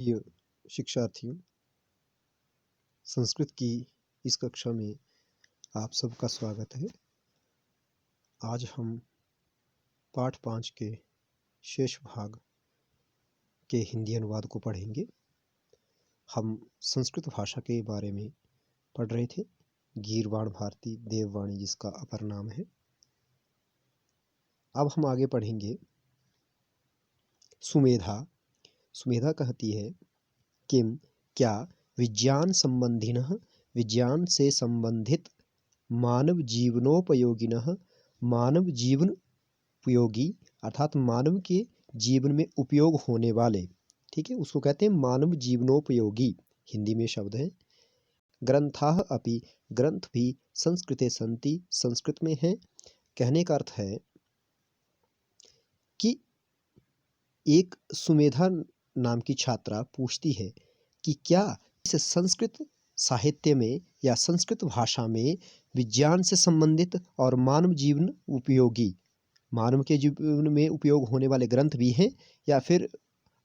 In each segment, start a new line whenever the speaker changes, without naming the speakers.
प्रिय शिक्षार्थियों, संस्कृत की इस कक्षा में आप सबका स्वागत है। आज हम पाठ 5 के शेष भाग के हिंदी अनुवाद को पढ़ेंगे। हम संस्कृत भाषा के बारे में पढ़ रहे थे। गीर्वाण भारती देववाणी जिसका अपर नाम है। अब हम आगे पढ़ेंगे सुमेधा। सुमेधा कहती है किम क्या विज्ञान संबंधिनः विज्ञान से संबंधित मानव जीवनोपयोगिनः मानव जीवन उपयोगी अर्थात मानव के जीवन में उपयोग होने वाले, ठीक है, उसको कहते हैं मानव जीवनोपयोगी, हिंदी में शब्द है। ग्रंथाः अपि ग्रंथ भी संस्कृते सन्ति संस्कृत में है। कहने का अर्थ है कि एक सुमेधा नाम की छात्रा पूछती है कि क्या इस संस्कृत साहित्य में या संस्कृत भाषा में विज्ञान से संबंधित और मानव जीवन उपयोगी, मानव के जीवन में उपयोग होने वाले ग्रंथ भी हैं, या फिर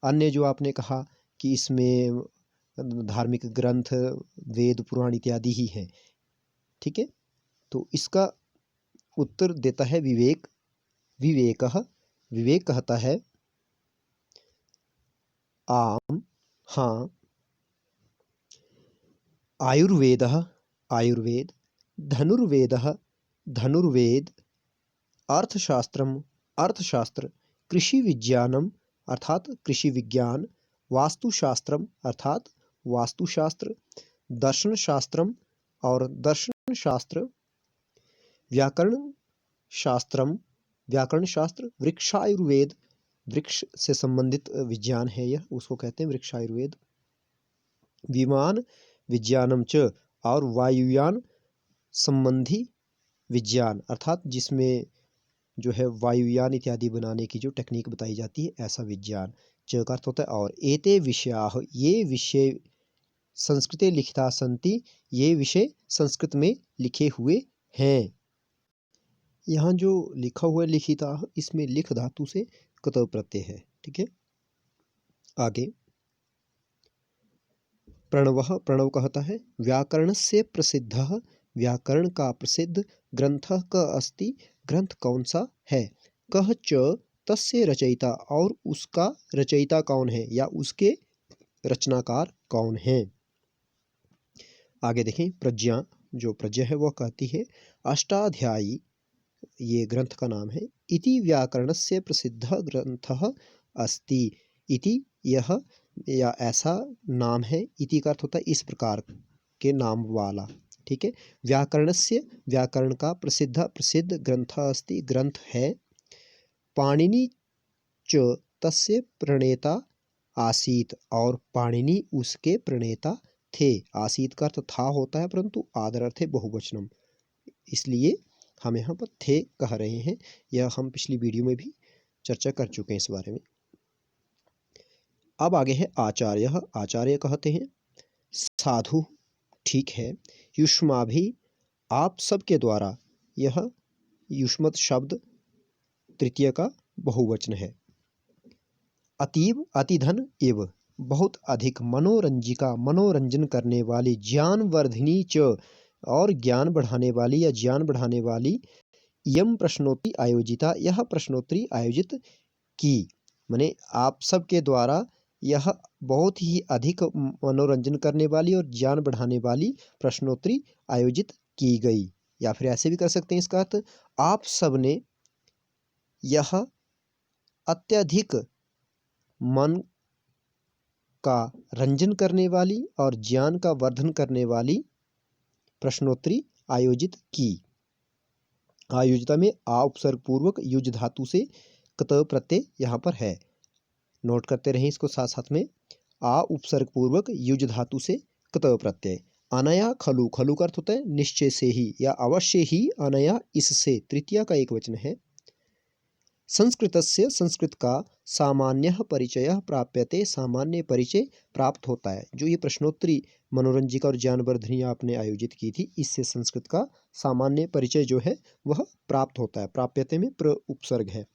अन्य जो आपने कहा कि इसमें धार्मिक ग्रंथ, वेद, पुराण इत्यादि ही हैं, ठीक है। तो इसका उत्तर देता है विवेक। विवेकः, विवेक कहता है आम, हाँ। आयुर्वेदः, आयुर्वेद। धनुर्वेदः, धनुर्वेद। अर्थशास्त्रम, अर्थशास्त्र। कृषि विज्ञानम अर्थात कृषि विज्ञान। वास्तुशास्त्रम अर्थात वास्तुशास्त्र। दर्शन शास्त्रम और दर्शन शास्त्र। व्याकरण शास्त्रम, व्याकरण शास्त्र। वृक्षायुर्वेद, वृक्ष से संबंधित विज्ञान है यह, उसको कहते हैं वृक्षायुर्वेद। विमान विज्ञानम च, और वायुयान संबंधी विज्ञान अर्थात जिसमें जो है वायुयान इत्यादि बनाने की जो टेक्निक बताई जाती है, ऐसा विज्ञान। च का अर्थ होता है और। एते विषयाः, ये विषय संस्कृते लिखिता सन्ति, ये विषय संस्कृत में लिखे हुए हैं। यहाँ जो लिखा हुआ लिखिता, इसमें लिख धातु से कतव प्रत्यय है, ठीक है। आगे प्रणवः, प्रणव कहता है व्याकरणस्य प्रसिद्धः, व्याकरण का प्रसिद्ध। ग्रंथः क अस्ति, ग्रंथ कौन सा है। कः च तस्य रचयिता, और उसका रचयिता कौन है या उसके रचनाकार कौन है। आगे देखें प्रज्ञा, जो प्रज्ञा है वह कहती है अष्टाध्यायी, ये ग्रंथ का नाम है। इति व्याकरणस्य प्रसिद्धः ग्रंथः अस्ति। इति यह या ऐसा नाम है। इति का अर्थ होता है इस प्रकार के नाम वाला, ठीक है। व्याकरणस्य, व्याकरण का। प्रसिद्ध, प्रसिद्ध। ग्रंथः अस्ति, ग्रंथ है। पाणिनि च तस्य प्रणेता आसीत, और पाणिनि उसके प्रणेता थे। आसीत का अर्थ था होता है, परंतु आदर अर्थ है बहुवचनम, इसलिए हम यहाँ पर थे कह रहे हैं। यह हम पिछली वीडियो में भी चर्चा कर चुके हैं इस बारे में। अब आगे है आचार्य। आचार्य कहते हैं साधु, ठीक है। युष्माभि, आप सबके द्वारा। यह युष्मत शब्द तृतीय का बहुवचन है। अतीव, अतिधन एव, बहुत अधिक। मनोरंजिका, मनोरंजन करने वाली। ज्ञानवर्धिनी च, और ज्ञान बढ़ाने वाली या ज्ञान बढ़ाने वाली। यम प्रश्नोत्तरी आयोजिता, यह प्रश्नोत्तरी आयोजित की, माने आप सबके द्वारा यह बहुत ही अधिक मनोरंजन करने वाली और ज्ञान बढ़ाने वाली प्रश्नोत्तरी आयोजित की गई। या फिर ऐसे भी कर सकते हैं इसका अर्थ आप सब ने यह अत्यधिक मन का रंजन करने वाली और ज्ञान का वर्धन करने वाली प्रश्नोत्तरी आयोजित की। आयोजिता में आ उपसर्ग पूर्वक युज धातु से कतव प्रत्यय यहाँ पर है, नोट करते रहें इसको साथ साथ में। आ उपसर्ग पूर्वक युज धातु से कतव प्रत्यय। अनया खलु, खलु का अर्थ होता है निश्चय से ही या अवश्य ही। अनया इससे, तृतीया का एक वचन है। संस्कृतस्य, संस्कृत का। सामान्यः परिचयः प्राप्यते, सामान्य परिचय प्राप्त होता है। जो ये प्रश्नोत्तरी मनोरंजिका और ज्ञानवर्धनी आपने आयोजित की थी, इससे संस्कृत का सामान्य परिचय जो है वह प्राप्त होता है। प्राप्यते में प्र उपसर्ग है,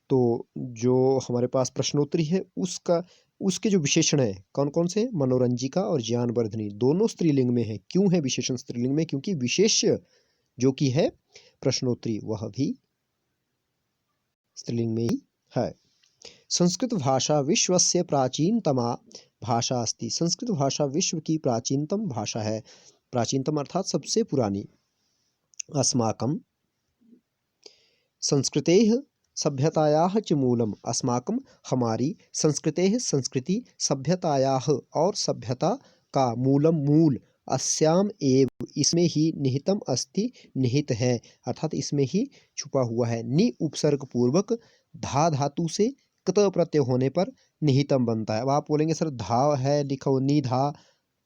तो जो हमारे पास प्रश्नोत्तरी है उसका उसके जो विशेषण है कौन कौन से, मनोरंजिका और ज्ञानवर्धनी, दोनों स्त्रीलिंग में है। क्यों है विशेषण स्त्रीलिंग में, क्योंकि विशेष्य जो कि है प्रश्नोत्तरी वह भी स्त्रीलिंग में ही है। संस्कृत भाषा विश्वस्य प्राचीनतमा भाषा अस्ति, संस्कृत भाषा विश्व की प्राचीनतम भाषा है। प्राचीनतम अर्थात सबसे पुरानी। अस्माकं संस्कृतेः सभ्यतायाः च मूलम, अस्माकं हमारी, संस्कृतेः संस्कृति, सभ्यतायाः और सभ्यता का, मूलम मूल, अस्याम एव इसमें ही, निहितम अस्ति निहित है अर्थात इसमें ही छुपा हुआ है। नि उपसर्ग पूर्वक धा धातु से कत प्रत्यय होने पर निहितम बनता है। अब आप बोलेंगे सर धा है लिखो, निधा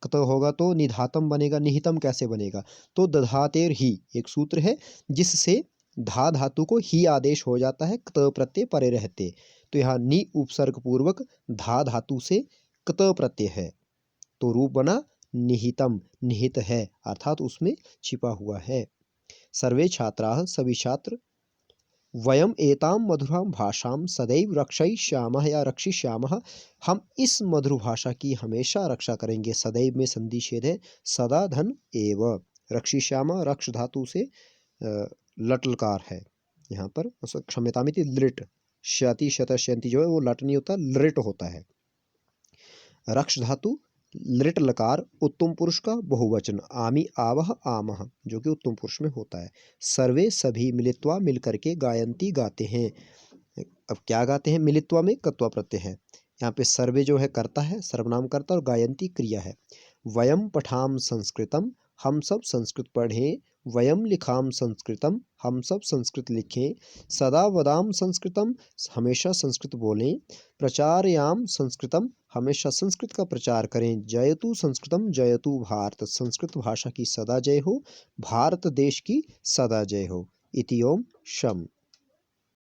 कत होगा तो निधातम बनेगा, निहितम कैसे बनेगा? तो दधातेर ही एक सूत्र है जिससे धा धातु को ही आदेश हो जाता है कत प्रत्यय परे रहते। तो यहाँ नि उपसर्ग पूर्वक धा धातु से कत प्रत्यय है तो रूप बना निहितम, निहित है अर्थात उसमें छिपा हुआ है। सर्वे छात्राः सभी छात्र वयम एतां मधुरां भाषां सदैव रक्षयिष्यामः या रक्षिष्यामः, हम इस मधुर भाषा की हमेशा रक्षा करेंगे। सदैव में संधि छेद है, सदा धन एव, रक्षिष्यामः रक्ष धातु से लट लकार है यहाँ पर, क्षम्यतामिति लिट, शति शत शयंति जो है वो लट नहीं होता, लिट होता है। रक्ष धातु लिट लकार उत्तम पुरुष का बहुवचन, आमी आवह आमह जो कि उत्तम पुरुष में होता है। सर्वे सभी मिलित्वा मिल करके गायंती गाते हैं। अब क्या गाते हैं? मिलित्वा में कत्वा प्रत्यय है। यहाँ पे सर्वे जो है कर्ता है, सर्वनाम कर्ता, और गायंती क्रिया है। वयम पठाम संस्कृतम, हम सब संस्कृत पढ़ें। वयम लिखाम संस्कृतम, हम सब संस्कृत लिखें। सदा वदाम संस्कृतम, हमेशा संस्कृत बोलें। प्रचारयाम संस्कृतम, हमेशा संस्कृत का प्रचार करें। जयतु संस्कृतम जयतु भारत, संस्कृत भाषा की सदा जय हो, भारत देश की सदा जय हो। इति ओम शम।